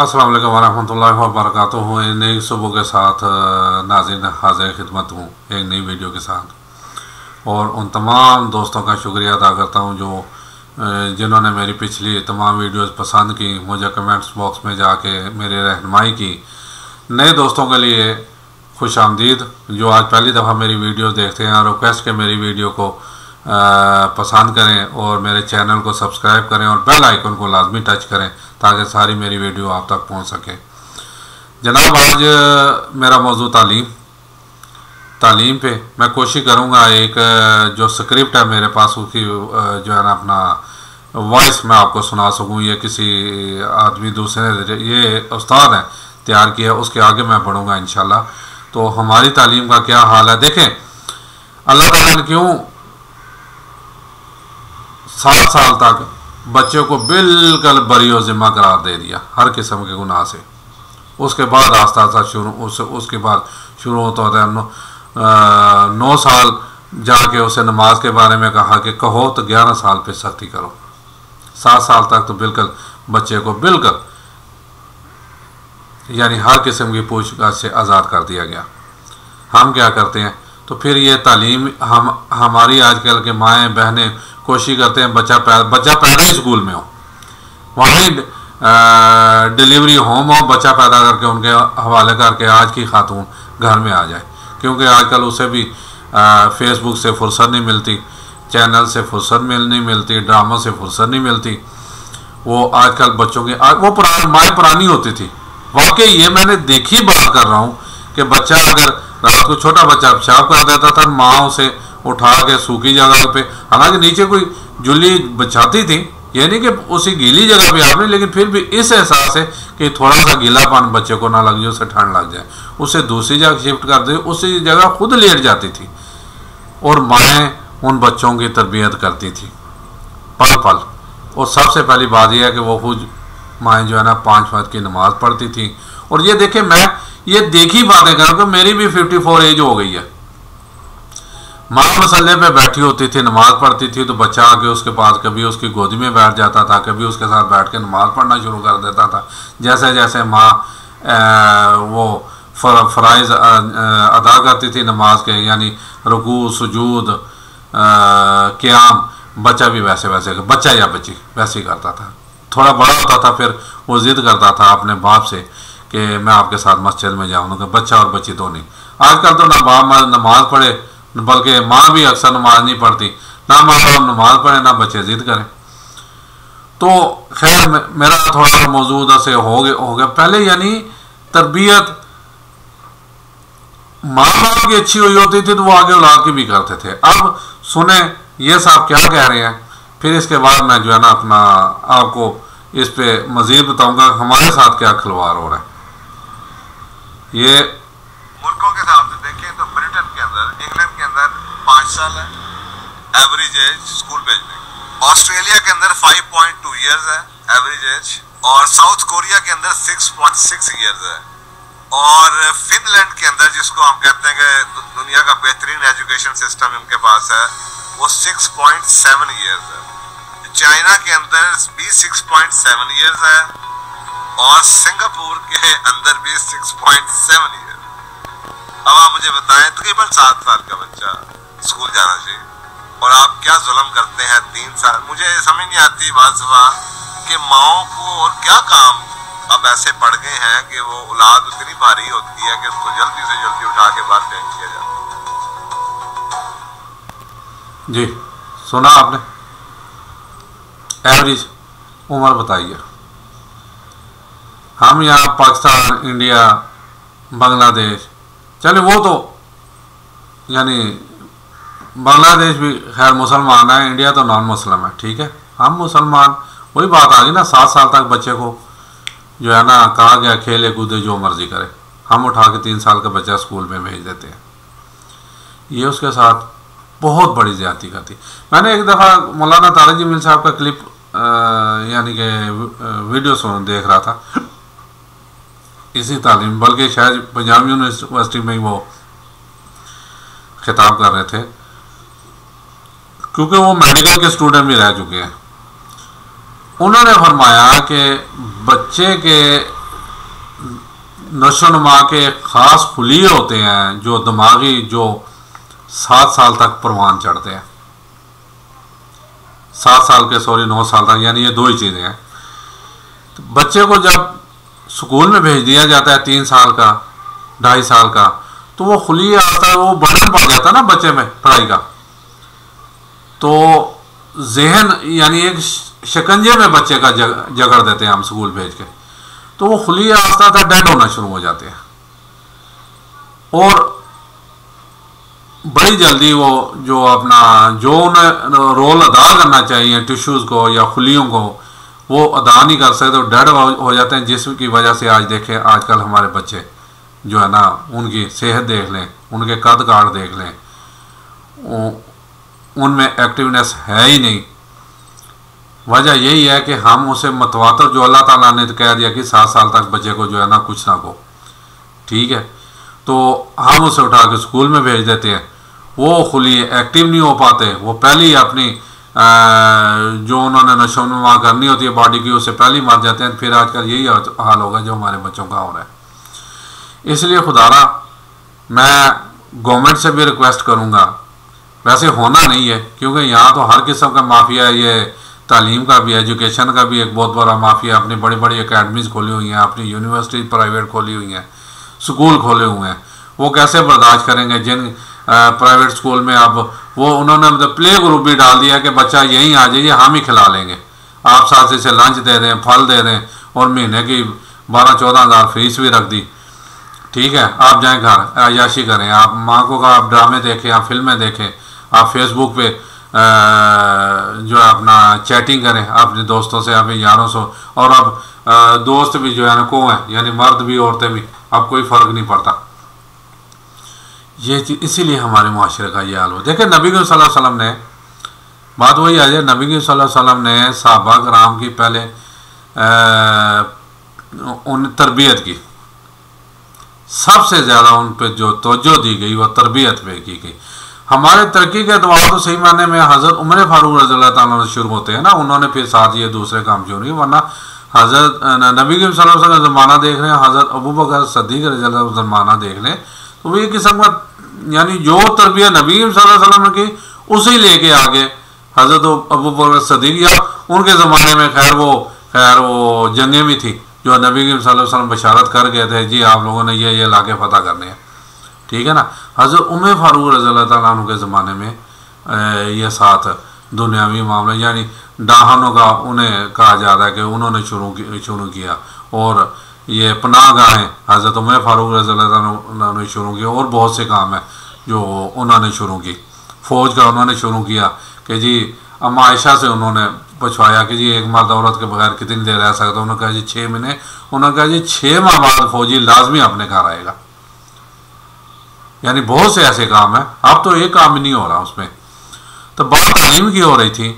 अस्सलाम वालेकुम वरहमतुल्लाहि वबरकातुहू। नई सुबह के साथ नाज़रीन हाज़िर खिदमत हूँ एक नई वीडियो के साथ। और उन तमाम दोस्तों का शुक्रिया अदा करता हूँ जो जिन्होंने मेरी पिछली तमाम वीडियोस पसंद की, मुझे कमेंट्स बॉक्स में जाके मेरी रहनुमाई की। नए दोस्तों के लिए खुश आमदीद जो आज पहली दफ़ा मेरी वीडियो देखते हैं, रिक्वेस्ट के मेरी वीडियो को पसंद करें और मेरे चैनल को सब्सक्राइब करें और बेल आइकन को लाजमी टच करें ताकि सारी मेरी वीडियो आप तक पहुंच सके। जनाब, आज मेरा मौजू तालीम पे मैं कोशिश करूंगा एक जो स्क्रिप्ट है मेरे पास उसकी जो है ना अपना वॉइस मैं आपको सुना सकूं। ये किसी आदमी दूसरे ये उस्ताद हैं तैयार किया, उसके आगे मैं पढ़ूंगा इंशाल्लाह। तो हमारी तालीम का क्या हाल है देखें। अल्लाह ताला ने क्यों 7 साल तक बच्चों को बिल्कुल बरी और ज़िम्मा करार दे दिया हर किस्म के गुनाह से। उसके बाद आस्ता आस्ता उसके बाद शुरू होता है 9 साल जाके उसे नमाज के बारे में कहा कि कहो तो 11 साल पे सख्ती करो। 7 साल तक तो बिल्कुल बच्चे को बिल्कुल यानी हर किस्म की पूछताछ से आज़ाद कर दिया गया। हम क्या करते हैं तो फिर ये तालीम हमारी आजकल के माएँ बहनें कोशिश करते हैं बच्चा पैदा ही स्कूल में हो, वहीं डिलीवरी होम हो, बच्चा पैदा करके उनके हवाले करके आज की खातून घर में आ जाए। क्योंकि आजकल उसे भी फेसबुक से फुर्सत नहीं मिलती, चैनल से फुर्सत नहीं मिलती, ड्रामा से फुर्सत नहीं मिलती। वो आजकल बच्चों की वो माएँ पुरानी होती थी। वाकई ये मैंने देखी बात कर रहा हूँ कि बच्चा अगर रात को छोटा बच्चा पेशाब कर देता था, माँ उसे उठा के सूखी जगह पे, हालांकि नीचे कोई जुल्ली बिछाती थी, ये नहीं कि उसी गीली जगह पे आपने, लेकिन फिर भी इस एहसास है कि थोड़ा सा गीलापन बच्चे को ना लग जाए, उसे ठंड लग जाए, उसे दूसरी जगह शिफ्ट कर दे, उसी जगह खुद लेट जाती थी। और माएँ उन बच्चों की तरबियत करती थी पल पल। और सबसे पहली बात यह है कि वो खुद माएँ जो है ना 5 वक्त की नमाज़ पढ़ती थी। और ये देखें, मैं ये देखी बातें करूँ कि मेरी भी 54 एज हो गई है। माँ मसल्ले पे बैठी होती थी, नमाज पढ़ती थी, तो बच्चा आके उसके पास कभी उसकी गोदी में बैठ जाता था, कभी उसके साथ बैठ के नमाज पढ़ना शुरू कर देता था। जैसे जैसे माँ वो फ़राइज़ अदा करती थी नमाज के, यानी रुकू सुजूद क़याम, बच्चा भी वैसे वैसे बच्चा या बच्ची वैसे ही करता था। थोड़ा बड़ा होता था फिर वो ज़िद करता था अपने बाप से कि मैं आपके साथ मस्जिद में जाऊँगा, बच्चा और बच्ची तो नहीं। आजकल तो ना बाप नमाज पढ़े, बल्कि माँ भी अक्सर नमाज नहीं पढ़ती, ना माँ बाप नमाज पढ़े ना बच्चे जिद करें। तो खैर मेरा थोड़ा मौजूद से हो गया पहले, यानी तरबियत माँ बाप की अच्छी हुई होती थी तो वो आगे औलाद की भी करते थे। अब सुने ये साहब क्या कह रहे हैं, फिर इसके बाद मैं जो है ना अपना आपको इस पे मजीद बताऊंगा हमारे साथ क्या खिलवाड़ हो रहा है। ये मुल्कों के हिसाब से देखें तो ब्रिटेन के अंदर, इंग्लैंड के अंदर 5 साल है एवरेज एज स्कूल भेजने की। ऑस्ट्रेलिया के अंदर 5.2 ईयर्स है एवरेज एज, और साउथ कोरिया के अंदर 6.6 ईयर्स है, और फिनलैंड के अंदर जिसको हम कहते हैं कि दुनिया का बेहतरीन एजुकेशन सिस्टम इनके पास है, वो 6.7 ईयर्स है। चाइना के अंदर भी 6.7 ईयर्स है, और सिंगापुर के अंदर भी 6.7 ईयर। अब आप मुझे बताएं, तकरीबन 7 साल का बच्चा स्कूल जाना चाहिए, और आप क्या जुल्म करते हैं 3 साल। मुझे समझ नहीं आती बात सुबह कि माओं को और क्या काम अब ऐसे पड़ गए हैं कि वो औलाद उतनी भारी होती है कि उसको जल्दी से जल्दी उठा के बाहर फेंक दिया जाता है। जी सुना आपने, एवरेज उम्र बताइए। हम यहाँ पाकिस्तान, इंडिया, बांग्लादेश, चले वो तो यानी बांग्लादेश भी खैर मुसलमान है, इंडिया तो नॉन मुस्लिम है, ठीक है। हम मुसलमान, वही बात आ गई ना, 7 साल तक बच्चे को जो है ना कहा गया खेले कूदे जो मर्जी करे, हम उठा के 3 साल का बच्चा स्कूल में भेज देते हैं। ये उसके साथ बहुत बड़ी ज़्यादती करती। मैंने एक दफ़ा मौलाना तारिक जमील साहब का क्लिप यानी कि वीडियो देख रहा था इसी तालीम, बल्कि शायद पंजाब यूनिवर्सिटी में ही वो खिताब कर रहे थे, क्योंकि वो मेडिकल के स्टूडेंट भी रह चुके हैं। उन्होंने फरमाया कि बच्चे के नशोनुमा के ख़ास खुलिये होते हैं जो दिमागी, जो 7 साल तक परवान चढ़ते हैं, 7 साल के 9 साल तक, यानी ये 2 ही चीज़ें हैं। तो बच्चे को जब स्कूल में भेज दिया जाता है 3 साल का, 2.5 साल का, तो वो खुली आता है, वो बर्डन पड़ जाता है ना बच्चे में पढ़ाई का, तो जहन यानी एक शिकंजे में बच्चे का जगड़ देते हैं हम स्कूल भेज के, तो वो खुली आस्ता था डेड होना शुरू हो जाते हैं और बड़ी जल्दी वो जो अपना जो उन्हें रोल अदा करना चाहिए टिश्यूज़ को या खुलियों को वो अदा नहीं कर सकते, तो डेड हो जाते हैं। जिसकी वजह से आज देखें आजकल हमारे बच्चे जो है ना, उनकी सेहत देख लें, उनके कद काट देख लें, उनमें एक्टिवनेस है ही नहीं। वजह यही है कि हम उसे मतवातर, जो अल्लाह ताला ने तो कह दिया कि 7 साल तक बच्चे को जो है ना कुछ ना को, ठीक है, तो हम उसे उठा के स्कूल में भेज देते हैं। वो खुली एक्टिव नहीं हो पाते, वो पहले ही अपनी जो उन्होंने नशोनुमा करनी होती है बॉडी की, उससे पहले ही मर जाते हैं। फिर आजकल यही हाल होगा जो हमारे बच्चों का हो रहा है। इसलिए खुदारा मैं गवर्नमेंट से भी रिक्वेस्ट करूँगा, वैसे होना नहीं है क्योंकि यहाँ तो हर किस्म का माफिया है, ये तालीम का भी, एजुकेशन का भी एक बहुत बड़ा माफिया, अपनी बड़ी बड़ी एकेडमीज़ खोली हुई हैं, अपनी यूनिवर्सिटी प्राइवेट खोली हुई हैं, स्कूल खोले हुए हैं। वो कैसे बर्दाश्त करेंगे जिन प्राइवेट स्कूल में अब वो उन्होंने मतलब प्ले ग्रुप भी डाल दिया कि बच्चा यहीं आ जाइए, हम ही खिला लेंगे, आप साथ से लंच दे दें, फल दे दें और महीने की 12-14 हज़ार फीस भी रख दी, ठीक है, आप जाएं घर अयाशी करें, आप माँ को का आप ड्रामे देखें, आप फिल्में देखें, आप फेसबुक पे जो है अपना चैटिंग करें अपने दोस्तों से, अपने यारों से, और अब दोस्त भी जो है ना को हैं, यानी मर्द भी औरतें भी, अब कोई फ़र्क नहीं पड़ता। ये चीज़ इसीलिए हमारे माशरे का ये हाल हो। देखें नबी सल्लल्लाहु अलैहि वसल्लम ने, बात वही आ जाए, नबी सल्लल्लाहु अलैहि वसल्लम ने सहाबा कराम की पहले उन तरबियत की, सबसे ज़्यादा उन पर जो तवज्जो दी गई वो तरबियत पे की गई। हमारे तरक्की के अतबार तो सही माने में हज़रत उमर फारूक रज़ियल्लाहु ताला शुरू होते हैं ना, उन्होंने फिर साथ ये दूसरे काम शुरू नहीं, वरना हज़रत नबी सल्लल्लाहु अलैहि वसल्लम का ज़माना देख रहे हैं, हज़रत अबू बकर सिद्दीक़ रज़ियल्लाहु अन्हु ज़माना देख लें, तो वो ये किस्म का यानी जो तरबियत नबी सल्लल्लाहु अलैहि वसल्लम की उसे लेके आगे हज़रत अबू बकर सिद्दीक़, या उनके ज़माने में खैर वो जंगें भी थी जो नबी सल्लल्लाहु अलैहि वसल्लम बशारत कर गए थे, जी आप लोगों ने ये इलाके फतह करने हैं, ठीक है ना। हज़रत उमर फारूक रज़ियल्लाहु ताला अन्हु के ज़माने में ये साथ दुनियावी मामले यानी डाहनों का उन्हें कहा जाता है कि उन्होंने शुरू किया, और ये पनाह गाहें हज़रत उमर फारूक रज़ियल्लाहु ताला अन्हु ने शुरू किया, और बहुत से काम हैं जो उन्होंने शुरू की। फ़ौज का उन्होंने शुरू किया कि जी अम्मा आयशा से उन्होंने पूछवाया कि जी एक मर्द औरत के बगैर कितनी देर रह सकता, उन्होंने कहा जी 6 महीने, उन्होंने कहा जी 6 माह बाद फौजी लाजमी अपने घर आएगा। यानी बहुत से ऐसे काम हैं, अब तो एक काम ही नहीं हो रहा उसमें, तो बात तालीम की हो रही थी।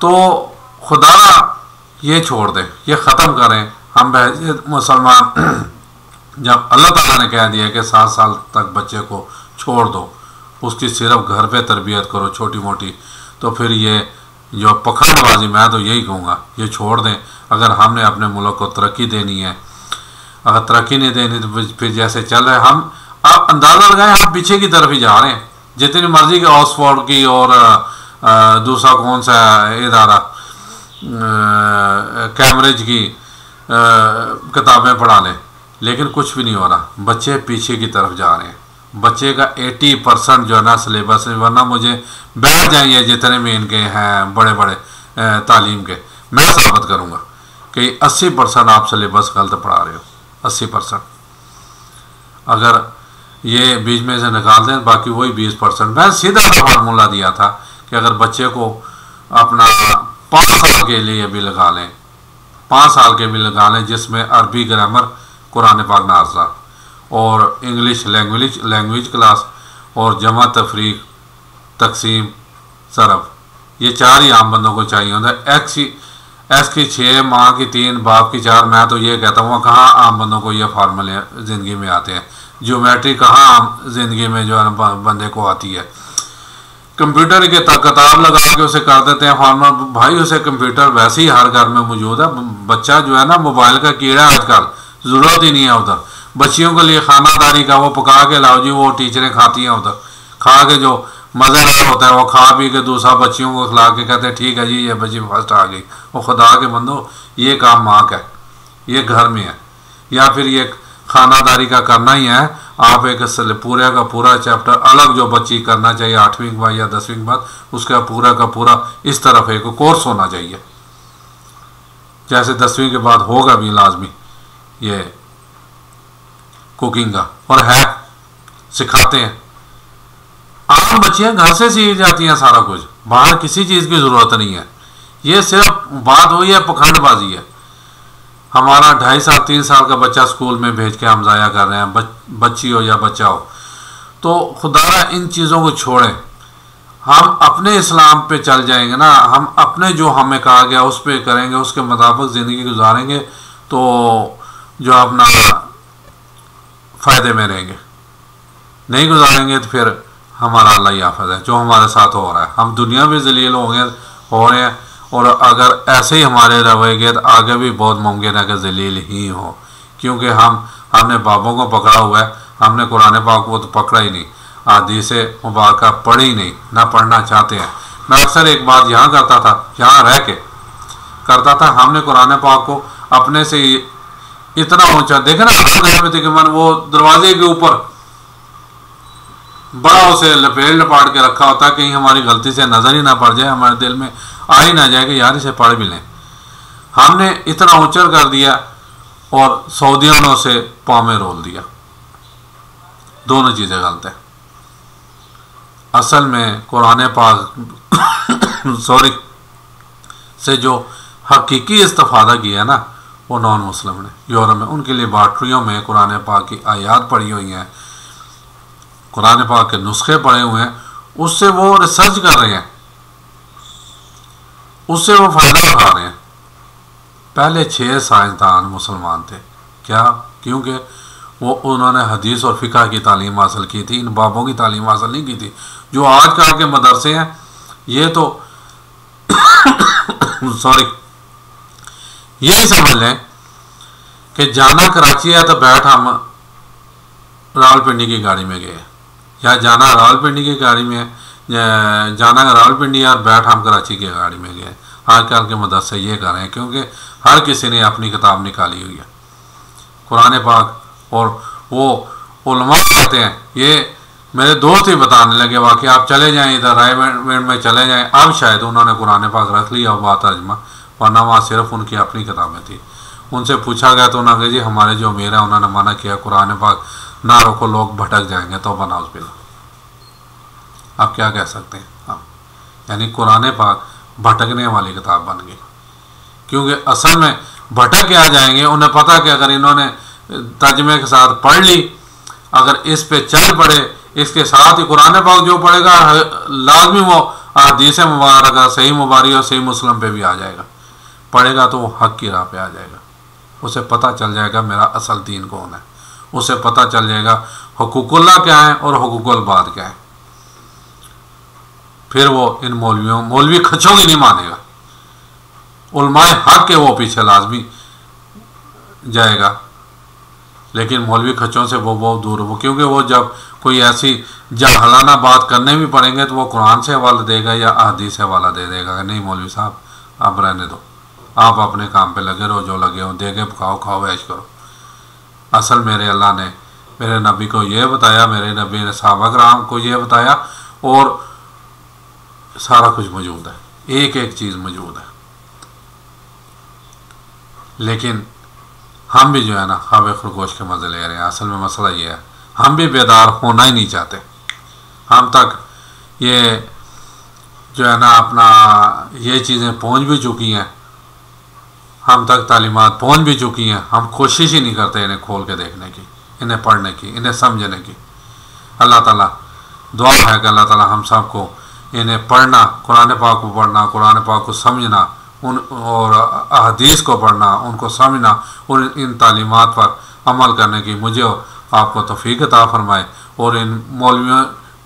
तो खुदा ये छोड़ दें, ये ख़त्म करें हम मुसलमान। जब अल्लाह ताला ने कह दिया कि 7 साल तक बच्चे को छोड़ दो, उसकी सिर्फ घर पे तरबियत करो छोटी मोटी, तो फिर ये जो पखंडबाजी, मैं तो यही कहूँगा ये छोड़ दें। अगर हमने अपने मुल्क को तरक्की देनी है, अगर तरक्की नहीं देनी तो फिर जैसे चल रहे हम, आप अंदाज़ा लगाएं हम पीछे की तरफ ही जा रहे हैं। जितनी मर्जी के ऑक्सफोर्ड की और दूसरा कौन सा इदारा कैम्ब्रिज की किताबें पढ़ा लें, लेकिन कुछ भी नहीं हो रहा, बच्चे पीछे की तरफ जा रहे हैं। बच्चे का 80% जो है ना सिलेबस, वरना मुझे बैठ जाइए जितने भी इनके हैं बड़े बड़े तालीम के, मैं साबित करूँगा कि 80% आप सिलेबस गलत पढ़ा रहे हो। 80% अगर ये बीच में से निकाल दें, बाकी वही 20%। मैं सीधा फार्मूला दिया था कि अगर बच्चे को अपना 5 साल के लिए भी लगा लें, 5 साल के भी लगा लें, जिसमें अरबी ग्रामर, कुरान पाक नाज़ा और इंग्लिश लैंग्वेज क्लास और जमा तफरीक तकसीम सरफ, ये 4 ही आम बंदों को चाहिए होता है। एस की 6, माँ की 3, बाप की 4। मैं तो ये कहता हूँ कहाँ आम बंदों को ये फार्मूले ज़िंदगी में आते हैं। ज्योमेट्री कहाँ आम ज़िंदगी में जो है बंदे को आती है। कंप्यूटर के किताब लगा के उसे कर देते हैं फार्मूला। भाई उसे कंप्यूटर वैसे ही हर घर में मौजूद है। बच्चा जो है ना मोबाइल का कीड़ा आजकल ज़रूरत ही नहीं है उधर। बच्चियों के लिए खानादारी का वो पका के लाओ जी, वो टीचरें खाती हैं उधर, खा के जो मज़ेदार होता है वो खा पी के दूसरा बच्चियों को खिला के कहते हैं ठीक है जी ये बच्ची फर्स्ट आ गई। वो खुदा के बंदो, ये काम माँ का है, ये घर में है, या फिर ये खानादारी का करना ही है। आप एक पूरा का पूरा चैप्टर अलग जो बच्ची करना चाहिए 8वीं के बाद या 10वीं के बाद, उसका पूरा का पूरा इस तरफ एक कोर्स होना चाहिए। जैसे 10वीं के बाद होगा भी लाजमी ये कुकिंग का, और है सिखाते हैं। आम बच्चियां घर से सीख जाती हैं सारा कुछ, बाहर किसी चीज़ की ज़रूरत नहीं है। ये सिर्फ बात हुई है पखंडबाजी है। हमारा 2.5 साल 3 साल का बच्चा स्कूल में भेज के हम ज़ाया कर रहे हैं, बच्ची हो या बच्चा हो। तो खुदा इन चीज़ों को छोड़ें, हम अपने इस्लाम पे चल जाएंगे ना, हम अपने जो हमें कहा गया उस पर करेंगे, उसके मुताबिक ज़िंदगी गुजारेंगे तो जो अपना फ़ायदे में रहेंगे। नहीं गुजारेंगे तो फिर हमारा अल्लाह ही हाफ़िज़ है। जो हमारे साथ हो रहा है, हम दुनिया में ज़लील हो रहे हैं, और अगर ऐसे ही हमारे रवेंगे तो आगे भी बहुत मुमकिन है कि ज़लील ही हो, क्योंकि हमने बाबों को पकड़ा हुआ है। हमने कुरान पाक को तो पकड़ा ही नहीं, हदीस मुबारका पढ़ी ही नहीं, ना पढ़ना चाहते हैं। मैं अक्सर एक बात यहाँ करता था, यहाँ रह के करता था, हमने कुरान पाक को अपने से इतना ऊंचा देखे ना, घर में तकरीबन वो दरवाजे के ऊपर बड़ा उसे लपेट लपाट के रखा होता है, कहीं हमारी गलती से नज़र ही ना पड़ जाए, हमारे दिल में आ ही ना जाए कि यार इसे पढ़ भी लें। हमने इतना ऊंचा कर दिया और सऊदियों ने उसे पाँव में रोल दिया। दोनों चीज़ें गलत है। असल में कुरान पाक सॉरी से जो हकीकी इस्तिफादा किया है ना, वो नॉन मुस्लिम ने यूरोप में, उनके लेबॉर्ट्रियों में कुरान पाक की आयात पढ़ी हुई हैं, कुरान पाक के नुस्खे पढ़े हुए हैं, उससे वो रिसर्च कर रहे हैं, उससे वो फ़ायदा उठा रहे हैं। पहले 6 साइंसदान मुसलमान थे, क्या? क्योंकि वो उन्होंने हदीस और फ़िक़ह की तालीम हासिल की थी, इन बाबों की तालीम हासिल नहीं की थी। जो आजकल के मदरसे हैं ये तो सॉरी यही समझ लें कि जाना कराची है तो बैठ हम रावलपिंडी की गाड़ी में गए, या जाना रावलपिंडी की गाड़ी में, जाना रावलपिंडी और बैठ हम कराची की गाड़ी में गए। आजकल के मदरसे ये कर रहे हैं, क्योंकि हर किसी ने अपनी किताब निकाली हुई है कुरान पाक, और वो उलमा कहते हैं, ये मेरे दोस्त ही बताने लगे वाकई, आप चले जाएं इधर रायगढ़ में चले जाएं, अब शायद उन्होंने कुरान पाक रख लिया और बात तर्जमा, वरना वहाँ सिर्फ उनकी अपनी किताबें थी। उनसे पूछा गया तो उन्होंने कहा जी हमारे जो अमीर है उन्होंने मना किया कुरान पाक ना रखो, लोग भटक जाएंगे, तो बनाउज़ बिल्लाह। आप क्या कह सकते हैं आप, यानी कुरान पाक भटकने वाली किताब बन गई, क्योंकि असल में भटक क्या जाएंगे, उन्हें पता कि अगर इन्होंने तर्जमे के साथ पढ़ ली, अगर इस पे चल पड़े, इसके साथ ही कुरान पाक जो पढ़ेगा लाजमी वो हदीस मुबारक सही मुबारी और सही मुस्लिम पे भी आ जाएगा, पढ़ेगा तो वो हक की राह पे आ जाएगा। उसे पता चल जाएगा मेरा असल दीन कौन है, उसे पता चल जाएगा हुकूकुल्लाह क्या है और हुकूकुल बाद क्या है। फिर वो इन मौलवी खच्चों की नहीं मानेगा, उलमाए हक के वो पीछे लाजमी जाएगा, लेकिन मौलवी खच्चों से वो बहुत दूर हो, क्योंकि वो जब कोई ऐसी जाहलाना बात करने भी पड़ेंगे तो वो कुरान से हवाला देगा या हदीस से हवाला दे देगा। नहीं मौलवी साहब आप रहने दो, आप अपने काम पे लगे रहो, जो लगे हो दे के पकाओ खाओ ऐश करो। असल मेरे अल्लाह ने मेरे नबी को ये बताया, मेरे नबी ने सहाबा किराम को ये बताया, और सारा कुछ मौजूद है, एक एक चीज़ मौजूद है। लेकिन हम भी जो है ना ख्वाब खरगोश के मज़े ले रहे हैं। असल में मसला ये है, हम भी बेदार होना ही नहीं चाहते। हम तक ये जो है ना अपना ये चीज़ें पहुंच भी चुकी हैं, हम तक तालीमात पहुंच भी चुकी हैं, हम कोशिश ही नहीं करते इन्हें खोल के देखने की, इन्हें पढ़ने की, इन्हें समझने की। अल्लाह ताला दुआ है कि अल्लाह ताला हम सब को इन्हें पढ़ना, कुरान पाक को पढ़ना, कुरान पाक को समझना, उन और हदीस को पढ़ना, उनको समझना और इन तालीमात पर अमल करने की मुझे आपको तौफीक अता फरमाए, और इन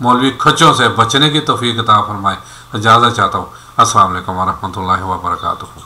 मौलवी खच्चों से बचने की तौफीक अता फरमाए। इजाज़त चाहता हूँ। अस्सलाम वालेकुम व रहमतुल्लाहि व बरकातुहू।